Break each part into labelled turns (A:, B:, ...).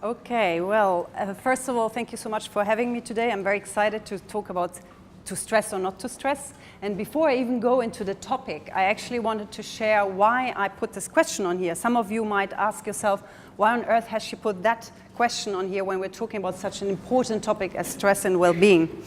A: Okay, well, first of all, thank you so much for having me today. I'm very excited to talk about to stress or not to stress. And before I even go into the topic, I actually wanted to share why I put this question on here. Some of you might ask yourself, why on earth has she put that question on here when we're talking about such an important topic as stress and well-being?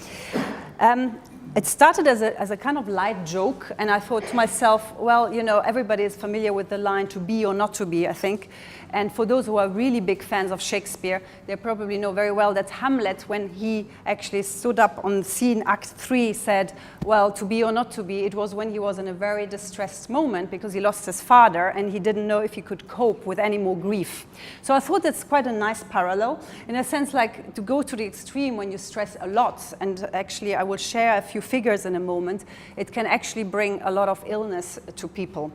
A: It started as a kind of light joke, and I thought to myself, well, you know, everybody is familiar with the line to be or not to be, I think. And for those who are really big fans of Shakespeare, they probably know very well that Hamlet, when he actually stood up on scene, Act 3, said, well, to be or not to be, it was when he was in a very distressed moment because he lost his father and he didn't know if he could cope with any more grief. So I thought that's quite a nice parallel, in a sense, like to go to the extreme when you stress a lot, and actually I will share a few figures in a moment, it can actually bring a lot of illness to people.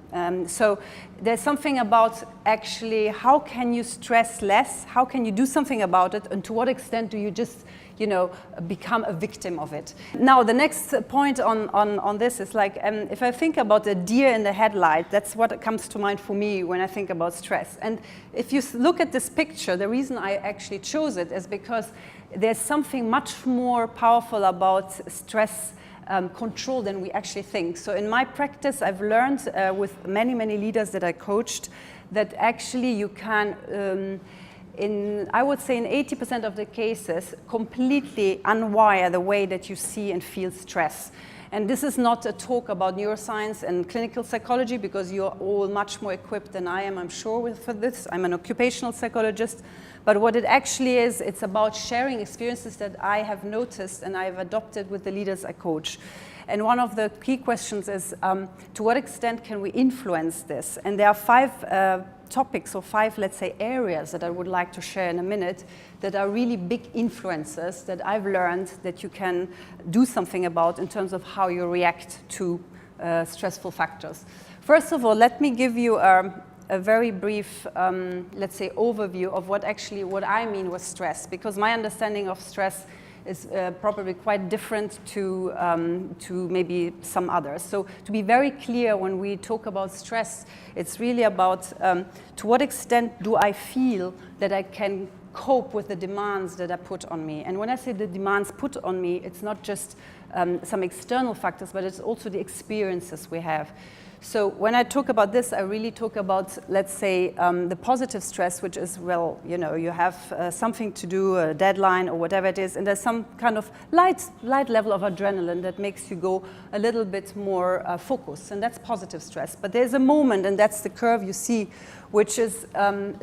A: So there's something about actually how can you stress less, how can you do something about it, and to what extent do you just, you know, become a victim of it. Now the next point on this is like, if I think about a deer in the headlight, that's what comes to mind for me when I think about stress. And if you look at this picture, the reason I actually chose it is because there's something much more powerful about stress control than we actually think. So in my practice, I've learned with many leaders that I coached that actually you can, I would say in 80% of the cases, completely unwire the way that you see and feel stress. And this is not a talk about neuroscience and clinical psychology, because you're all much more equipped than I am, I'm sure, for this. I'm an occupational psychologist. But what it actually is, it's about sharing experiences that I have noticed and I've adopted with the leaders I coach. And one of the key questions is, to what extent can we influence this? And there are 5 topics or 5, let's say, areas that I would like to share in a minute that are really big influences that I've learned that you can do something about in terms of how you react to stressful factors. First of all, let me give you a very brief, let's say, overview of what I mean with stress, because my understanding of stress is probably quite different to maybe some others. So to be very clear, when we talk about stress, it's really about to what extent do I feel that I can cope with the demands that are put on me. And when I say the demands put on me, it's not just some external factors, but it's also the experiences we have. So when I talk about this, I really talk about, let's say, the positive stress, which is, well, you know, you have something to do, a deadline or whatever it is, and there's some kind of light level of adrenaline that makes you go a little bit more focused, and that's positive stress. But there's a moment, and that's the curve you see, which is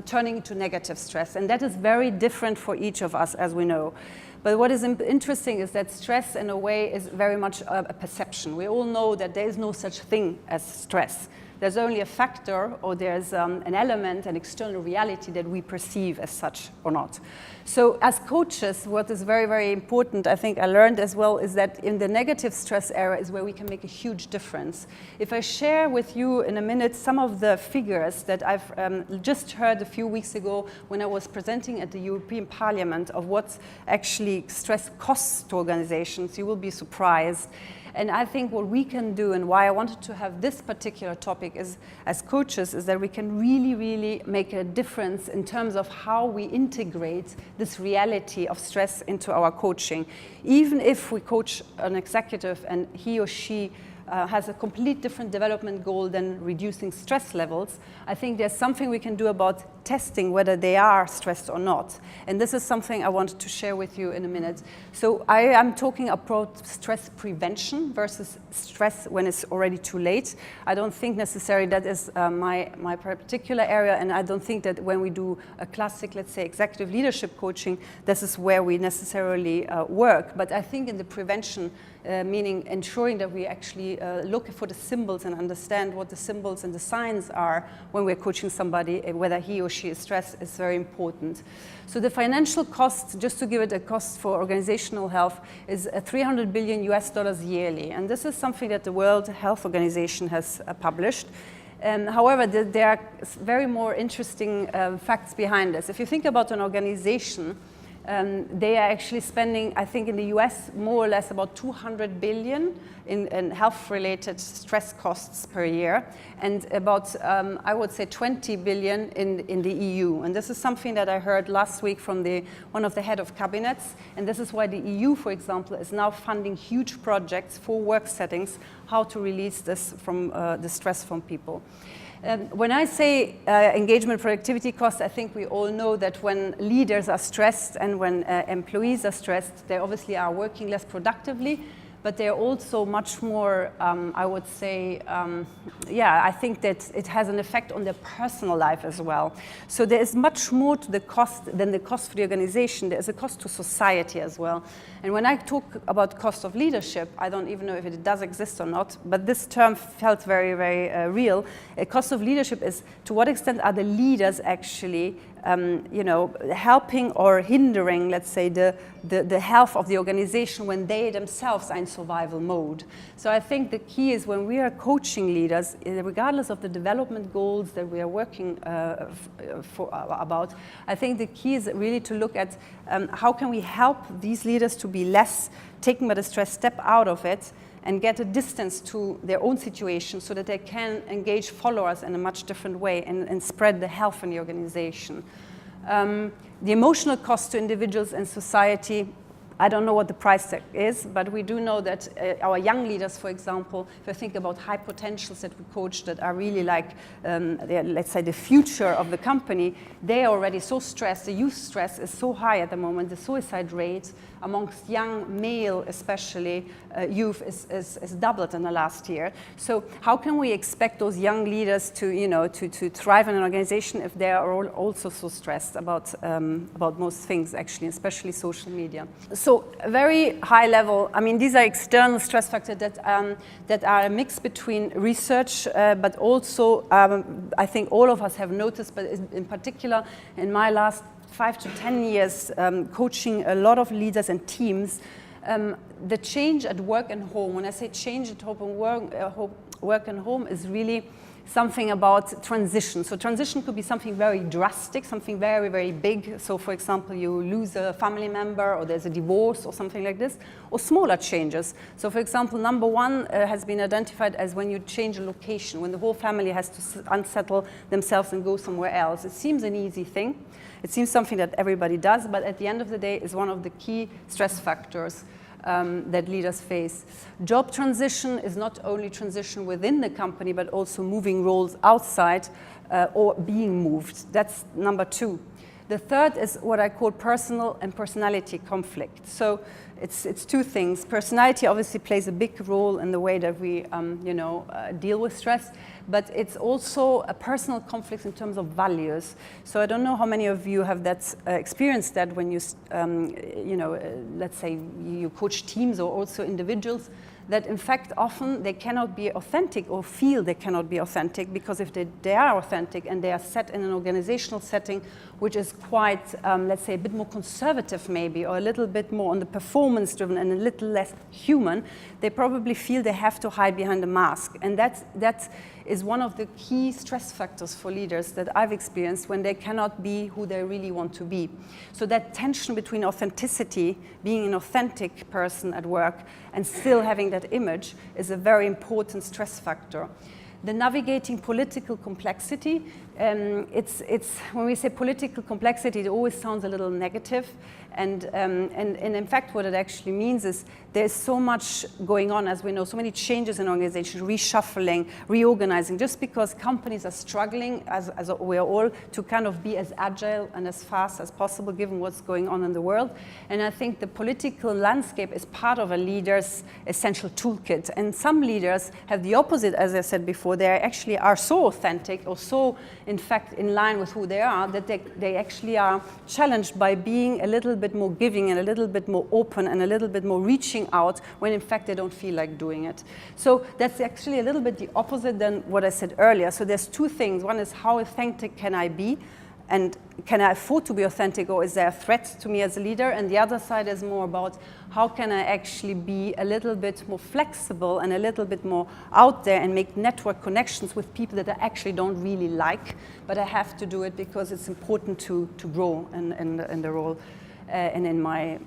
A: turning into negative stress, and that is very different for each of us, as we know. But what is interesting is that stress, in a way, is very much a perception. We all know that there is no such thing as stress. There's only a factor, or there's an element, an external reality that we perceive as such or not. So as coaches, what is very important, I think I learned as well, is that in the negative stress area is where we can make a huge difference. If I share with you in a minute some of the figures that I've just heard a few weeks ago when I was presenting at the European Parliament of what actually stress costs to organizations, you will be surprised. And I think what we can do, and why I wanted to have this particular topic is, as coaches, is that we can really make a difference in terms of how we integrate this reality of stress into our coaching. Even if we coach an executive and he or she has a complete different development goal than reducing stress levels, I think there's something we can do about testing whether they are stressed or not. And this is something I wanted to share with you in a minute. So I am talking about stress prevention versus stress when it's already too late. I don't think necessarily that is my particular area, and I don't think that when we do a classic, let's say, executive leadership coaching, this is where we necessarily work. But I think in the prevention, meaning ensuring that we actually look for the symbols and understand what the symbols and the signs are when we're coaching somebody, whether he or she is stressed, is very important. So the financial cost, just to give it a cost for organizational health, is $300 billion yearly. And this is something that the World Health Organization has published. However, there are very more interesting facts behind this. If you think about an organization, They are actually spending, I think in the US, more or less about 200 billion in health-related stress costs per year, and about, I would say, 20 billion in the EU. And this is something that I heard last week from one of the head of cabinets, and this is why the EU, for example, is now funding huge projects for work settings, how to release this from the stress from people. When I say engagement productivity costs, I think we all know that when leaders are stressed and when employees are stressed, they obviously are working less productively, but they're also much more, I would say, I think that it has an effect on their personal life as well. So there is much more to the cost than the cost for the organization. There is a cost to society as well. And when I talk about cost of leadership, I don't even know if it does exist or not, but this term felt very, very real. A cost of leadership is to what extent are the leaders actually helping or hindering, let's say, the health of the organization when they themselves are in survival mode. So I think the key is when we are coaching leaders, regardless of the development goals that we are working about, I think the key is really to look at how can we help these leaders to be less taken by the stress, step out of it, and get a distance to their own situation so that they can engage followers in a much different way and spread the health in the organization. The emotional cost to individuals and society, I don't know what the price tag is, but we do know that our young leaders, for example, if I think about high potentials that we coach that are really like, let's say, the future of the company, they are already so stressed. The youth stress is so high at the moment. The suicide rate amongst young male, especially youth, is doubled in the last year. So how can we expect those young leaders to thrive in an organization if they are also so stressed about most things, actually, especially social media? So very high level, I mean, these are external stress factors that are a mix between research, but also I think all of us have noticed, but in particular in my last 5 to 10 years coaching a lot of leaders and teams, the change at work and home, when I say change at work and home is really something about transition. So transition could be something very drastic, something very, very big. So for example, you lose a family member or there's a divorce or something like this, or smaller changes. So for example, number one has been identified as when you change a location, when the whole family has to unsettle themselves and go somewhere else. It seems an easy thing. It seems something that everybody does, but at the end of the day, is one of the key stress factors that leaders face. Job transition is not only transition within the company, but also moving roles outside or being moved. That's number two. The third is what I call personal and personality conflict. So it's two things. Personality obviously plays a big role in the way that we deal with stress, but it's also a personal conflict in terms of values. So I don't know how many of you have that experienced that when you, let's say you coach teams or also individuals, that in fact often they cannot be authentic or feel they cannot be authentic, because if they are authentic and they are set in an organizational setting which is quite, let's say, a bit more conservative maybe, or a little bit more on the performance driven and a little less human, they probably feel they have to hide behind a mask. And that is one of the key stress factors for leaders that I've experienced when they cannot be who they really want to be. So that tension between authenticity, being an authentic person at work, and still having that image is a very important stress factor. The navigating political complexity, it's when we say political complexity, it always sounds a little negative. And in fact, what it actually means is there's so much going on, as we know, so many changes in organizations, reshuffling, reorganizing, just because companies are struggling, as we are all, to kind of be as agile and as fast as possible, given what's going on in the world. And I think the political landscape is part of a leader's essential toolkit. And some leaders have the opposite, as I said before. They actually are so authentic, or so, in fact, in line with who they are, that they actually are challenged by being a little bit more giving and a little bit more open and a little bit more reaching out, when in fact they don't feel like doing it. So that's actually a little bit the opposite than what I said earlier. So there's two things. One is, how authentic can I be? And can I afford to be authentic, or is there a threat to me as a leader? And the other side is more about, how can I actually be a little bit more flexible and a little bit more out there and make network connections with people that I actually don't really like, but I have to do it because it's important to grow in the role. and in my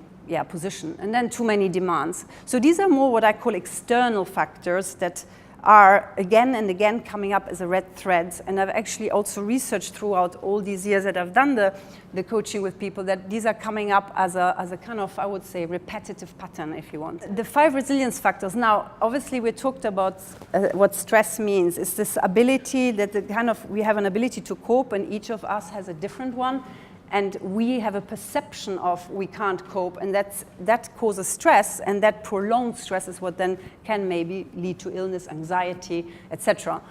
A: position. And then too many demands. So these are more what I call external factors that are again and again coming up as a red thread. And I've actually also researched throughout all these years that I've done the coaching with people that these are coming up as a kind of, I would say, repetitive pattern, if you want. The 5 resilience factors. Now, obviously, we talked about what stress means. It's this ability that we have an ability to cope, and each of us has a different one. And we have a perception of we can't cope, and that causes stress, and that prolonged stress is what then can maybe lead to illness, anxiety, etc.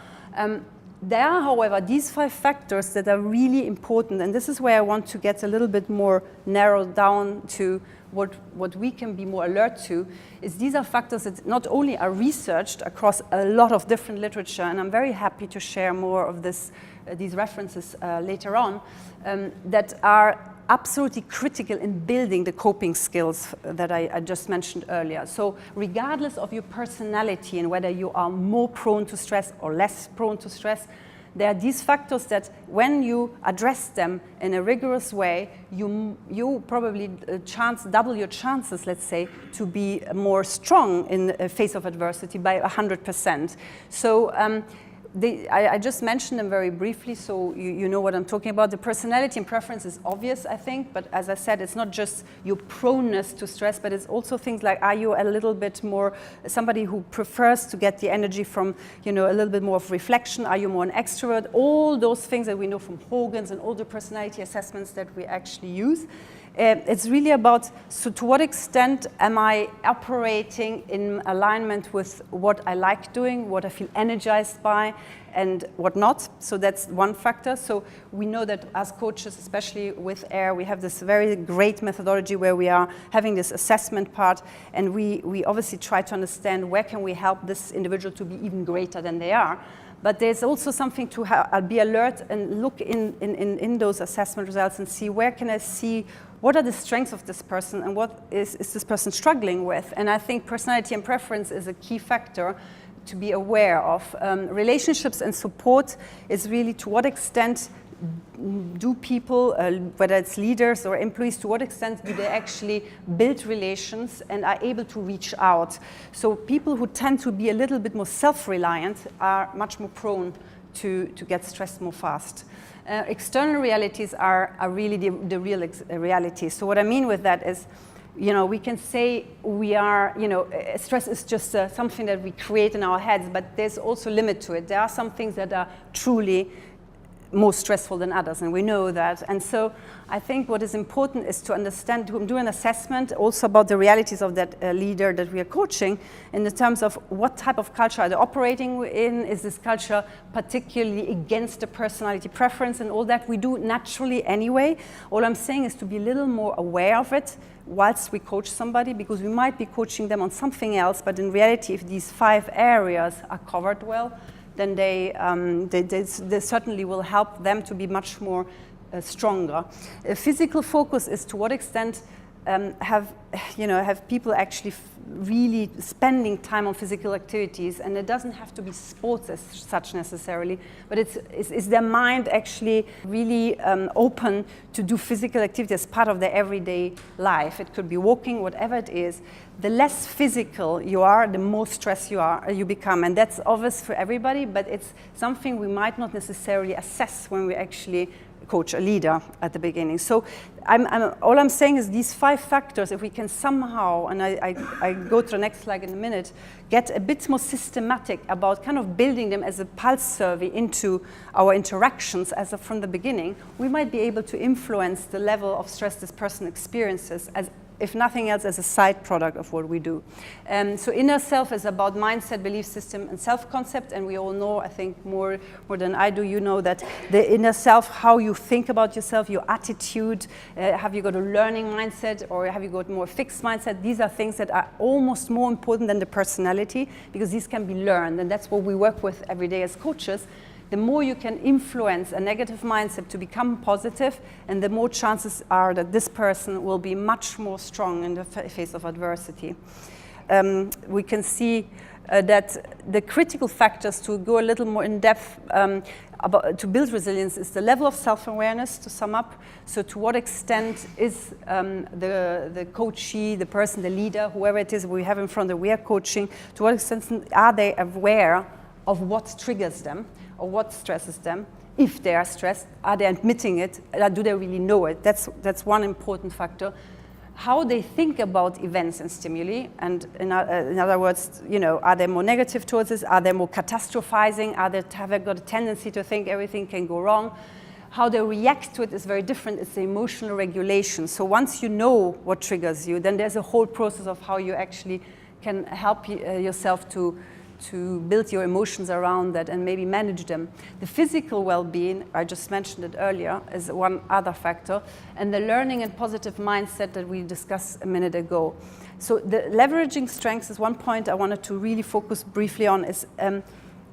A: There are, however, these 5 factors that are really important, and this is where I want to get a little bit more narrowed down to what we can be more alert to, is these are factors that not only are researched across a lot of different literature, and I'm very happy to share more of these references later on, that are absolutely critical in building the coping skills that I just mentioned earlier. So regardless of your personality and whether you are more prone to stress or less prone to stress, there are these factors that when you address them in a rigorous way, you probably double your chances, let's say, to be more strong in the face of adversity by 100%. So I just mentioned them very briefly, so you know what I'm talking about. The personality and preference is obvious, I think, but as I said, it's not just your proneness to stress, but it's also things like, are you a little bit more somebody who prefers to get the energy from, a little bit more of reflection? Are you more an extrovert? All those things that we know from Hogan's and all the personality assessments that we actually use. It's really about, so to what extent am I operating in alignment with what I like doing, what I feel energized by, and what not. So that's one factor. So we know that as coaches, especially with AIIR, we have this very great methodology where we are having this assessment part, and we obviously try to understand where can we help this individual to be even greater than they are. But there's also something to be alert and look in those assessment results and see where can I see what are the strengths of this person and what is this person struggling with. And I think personality and preference is a key factor to be aware of. Relationships and support is really to what extent do people, whether it's leaders or employees, to what extent do they actually build relations and are able to reach out? So people who tend to be a little bit more self-reliant are much more prone to get stressed more fast. External realities are really the real reality. So what I mean with that is, we can say we are, stress is just something that we create in our heads, but there's also a limit to it. There are some things that are truly more stressful than others, and we know that. And so I think what is important is to understand, to do an assessment also about the realities of that leader that we are coaching in the terms of what type of culture are they operating in. Is this culture particularly against the personality preference and all that? We do naturally anyway. All I'm saying is to be a little more aware of it whilst we coach somebody, because we might be coaching them on something else, but in reality, if these 5 areas are covered well, then they certainly will help them to be much more stronger. Physical focus is to what extent have people actually really spending time on physical activities, and it doesn't have to be sports as such necessarily, but is their mind actually really open to do physical activity as part of their everyday life? It could be walking, whatever it is. The less physical you are, the more stressed you become, and that's obvious for everybody, but it's something we might not necessarily assess when we actually coach a leader at the beginning. So all I'm saying is these 5 factors, if we can somehow, and I go to the next slide in a minute, get a bit more systematic about kind of building them as a pulse survey into our interactions from the beginning, we might be able to influence the level of stress this person experiences, as if nothing else, as a side product of what we do. So inner self is about mindset, belief system, and self-concept, and we all know, I think more than I do, you know that the inner self, how you think about yourself, your attitude, have you got a learning mindset or have you got more fixed mindset? These are things that are almost more important than the personality, because these can be learned, and that's what we work with every day as coaches. The more you can influence a negative mindset to become positive, and the more chances are that this person will be much more strong in the face of adversity. we can see that the critical factors, to go a little more in depth to build resilience, is the level of self-awareness, to sum up. So to what extent is the coachee, the person, the leader, whoever it is we have in front that we are coaching, to what extent are they aware of what triggers them or what stresses them? If they are stressed, are they admitting it? Do they really know it? That's one important factor. How they think about events and stimuli, and in other words, are they more negative towards this? Are they more catastrophizing? Have they got a tendency to think everything can go wrong? How they react to it is very different. It's the emotional regulation. So once you know what triggers you, then there's a whole process of how you actually can help yourself to build your emotions around that and maybe manage them. The physical well-being, I just mentioned it earlier, is one other factor, and the learning and positive mindset that we discussed a minute ago. So the leveraging strengths is one point I wanted to really focus briefly on. Is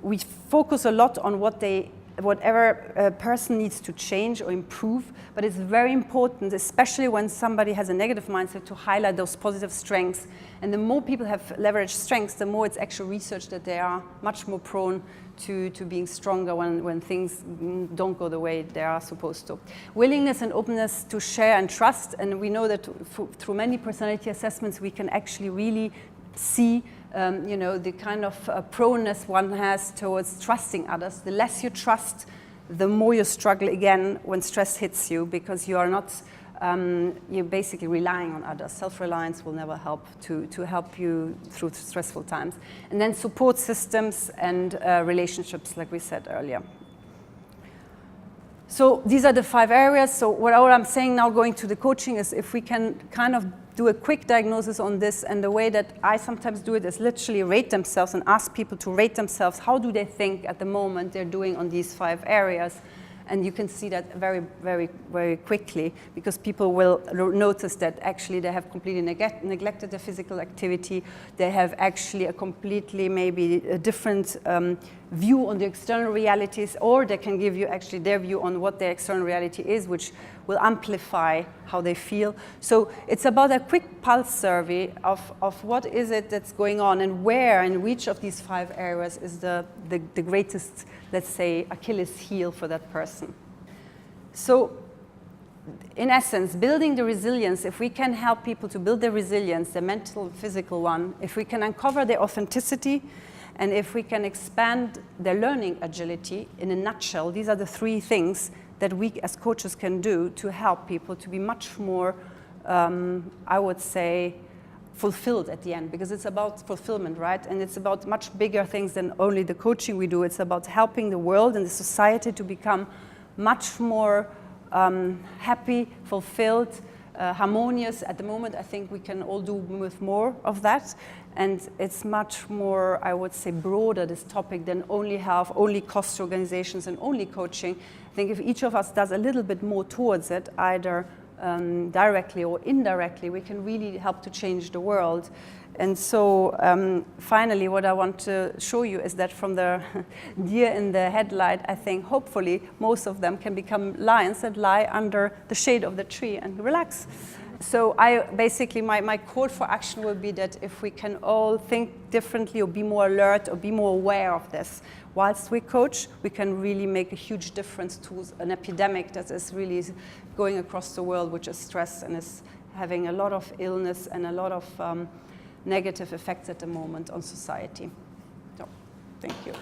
A: we focus a lot on whatever a person needs to change or improve, but it's very important, especially when somebody has a negative mindset, to highlight those positive strengths. And the more people have leveraged strengths, the more it's actual research that they are much more prone to being stronger when things don't go the way they are supposed to. Willingness and openness to share and trust, and we know that through many personality assessments we can actually really see the kind of proneness one has towards trusting others. The less you trust, the more you struggle again when stress hits you, because you are not, you're basically relying on others. Self-reliance will never help to help you through stressful times. And then support systems and relationships, like we said earlier. So these are the 5 areas. So what I'm saying now, going to the coaching, is if we can kind of do a quick diagnosis on this, and the way that I sometimes do it is literally rate themselves and ask people to rate themselves. How do they think at the moment they're doing on these 5 areas? And you can see that very, very, very quickly, because people will notice that actually they have completely neglected their physical activity. They have actually a completely, maybe a different view on the external realities, or they can give you actually their view on what their external reality is, which will amplify how they feel. So it's about a quick pulse survey of what is it that's going on, and where in which of these 5 areas is the greatest, let's say, Achilles heel for that person. So in essence, building the resilience, if we can help people to build their resilience, the mental and physical one, if we can uncover their authenticity, and if we can expand their learning agility, in a nutshell, these are the 3 things that we as coaches can do to help people to be much more, I would say, fulfilled at the end, because it's about fulfillment, right? And it's about much bigger things than only the coaching we do. It's about helping the world and the society to become much more happy, fulfilled, harmonious. At the moment, I think we can all do with more of that. And it's much more, I would say, broader, this topic, than only health, only cost organizations, and only coaching. I think if each of us does a little bit more towards it, either directly or indirectly, we can really help to change the world. And so finally, what I want to show you is that from the deer in the headlight, I think hopefully most of them can become lions that lie under the shade of the tree and relax. So basically my call for action will be that if we can all think differently, or be more alert, or be more aware of this whilst we coach, we can really make a huge difference to an epidemic that is really going across the world, which is stress, and is having a lot of illness and a lot of negative effects at the moment on society. So, thank you.